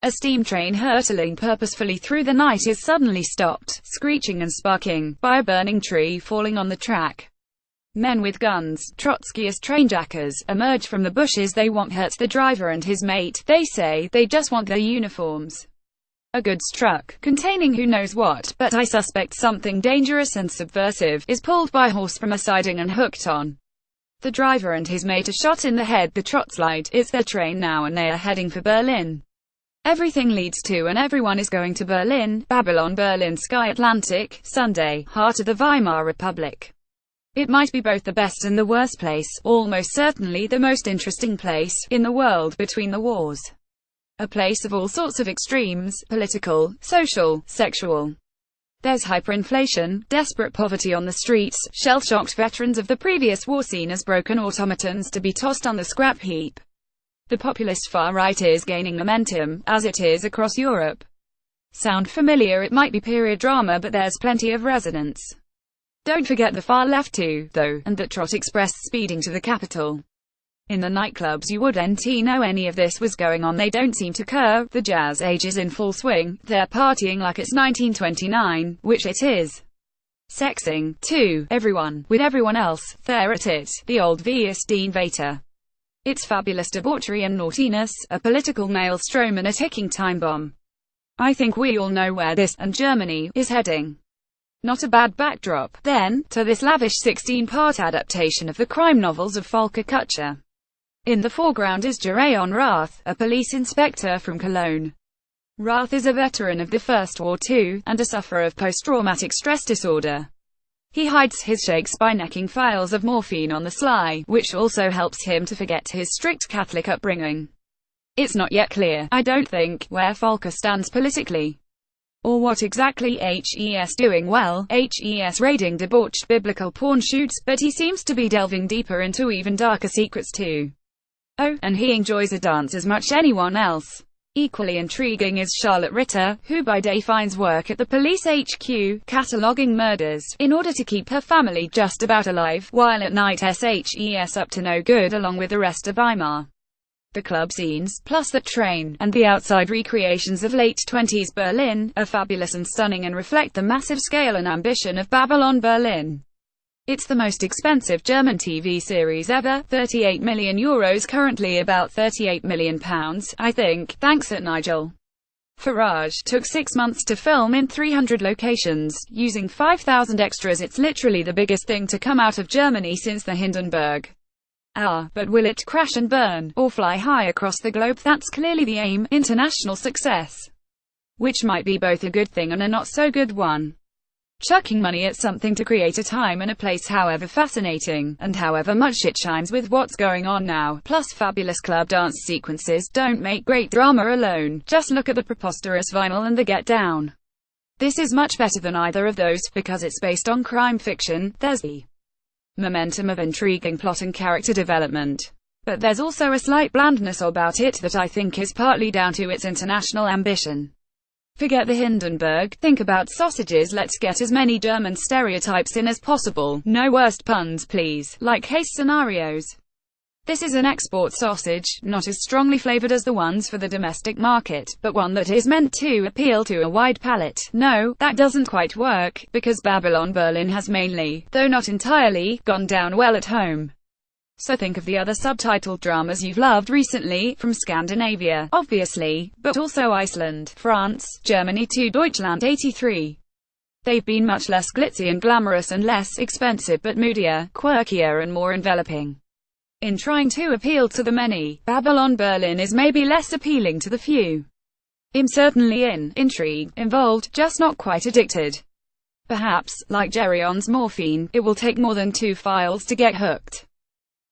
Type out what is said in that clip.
A steam train hurtling purposefully through the night is suddenly stopped, screeching and sparking, by a burning tree falling on the track. Men with guns, Trotskyist trainjackers, emerge from the bushes. They want hurt the driver and his mate. They say they just want their uniforms. A goods truck, containing who knows what, but I suspect something dangerous and subversive, is pulled by horse from a siding and hooked on. The driver and his mate are shot in the head. The Trotzleit, it's their train now and they are heading for Berlin. Everything leads to and everyone is going to Berlin. Babylon, Berlin, Sky Atlantic, Sunday, heart of the Weimar Republic. It might be both the best and the worst place, almost certainly the most interesting place, in the world between the wars. A place of all sorts of extremes, political, social, sexual. There's hyperinflation, desperate poverty on the streets, shell-shocked veterans of the previous war seen as broken automatons to be tossed on the scrap heap. The populist far-right is gaining momentum, as it is across Europe. Sound familiar? It might be period drama, but there's plenty of resonance. Don't forget the far left too, though, and that Trot Express speeding to the capital. In the nightclubs you wouldn't know any of this was going on. They don't seem to care. The jazz age is in full swing. They're partying like it's 1929, which it is. Sexing, too, everyone, with everyone else, there at it, the old VSD Vater. It's fabulous debauchery and naughtiness, a political maelstrom and a ticking time bomb. I think we all know where this, and Germany, is heading. Not a bad backdrop, then, to this lavish 16-part adaptation of the crime novels of Volker Kutscher. In the foreground is Gereon Rath, a police inspector from Cologne. Rath is a veteran of the First War too, and a sufferer of post-traumatic stress disorder. He hides his shakes by necking files of morphine on the sly, which also helps him to forget his strict Catholic upbringing. It's not yet clear, I don't think, where Volker stands politically. Or what exactly HES doing. Well, HES raiding debauched biblical porn shoots, but he seems to be delving deeper into even darker secrets too. Oh, and he enjoys a dance as much as anyone else. Equally intriguing is Charlotte Ritter, who by day finds work at the police HQ, cataloguing murders, in order to keep her family just about alive, while at night SHES up to no good along with the rest of Weimar. The club scenes, plus the train, and the outside recreations of late 20s Berlin, are fabulous and stunning and reflect the massive scale and ambition of Babylon Berlin. It's the most expensive German TV series ever, €38 million, currently about £38 million, I think, thanks at Nigel Farage. Took 6 months to film in 300 locations, using 5,000 extras. It's literally the biggest thing to come out of Germany since the Hindenburg. But will it crash and burn, or fly high across the globe? That's clearly the aim, international success. Which might be both a good thing and a not so good one. Chucking money at something to create a time and a place however fascinating, and however much it chimes with what's going on now, plus fabulous club dance sequences, don't make great drama alone. Just look at the preposterous vinyl and the get down. This is much better than either of those, because it's based on crime fiction. There's the momentum of intriguing plot and character development. But there's also a slight blandness about it that I think is partly down to its international ambition. Forget the Hindenburg, think about sausages. Let's get as many German stereotypes in as possible. No worst puns please, like case scenarios. This is an export sausage, not as strongly flavored as the ones for the domestic market, but one that is meant to appeal to a wide palate. No, that doesn't quite work, because Babylon Berlin has mainly, though not entirely, gone down well at home. So think of the other subtitled dramas you've loved recently, from Scandinavia, obviously, but also Iceland, France, Germany to Deutschland 83. They've been much less glitzy and glamorous and less expensive, but moodier, quirkier and more enveloping. In trying to appeal to the many, Babylon Berlin is maybe less appealing to the few. I'm certainly intrigued, involved, just not quite addicted. Perhaps, like Gerion's morphine, it will take more than 2 files to get hooked.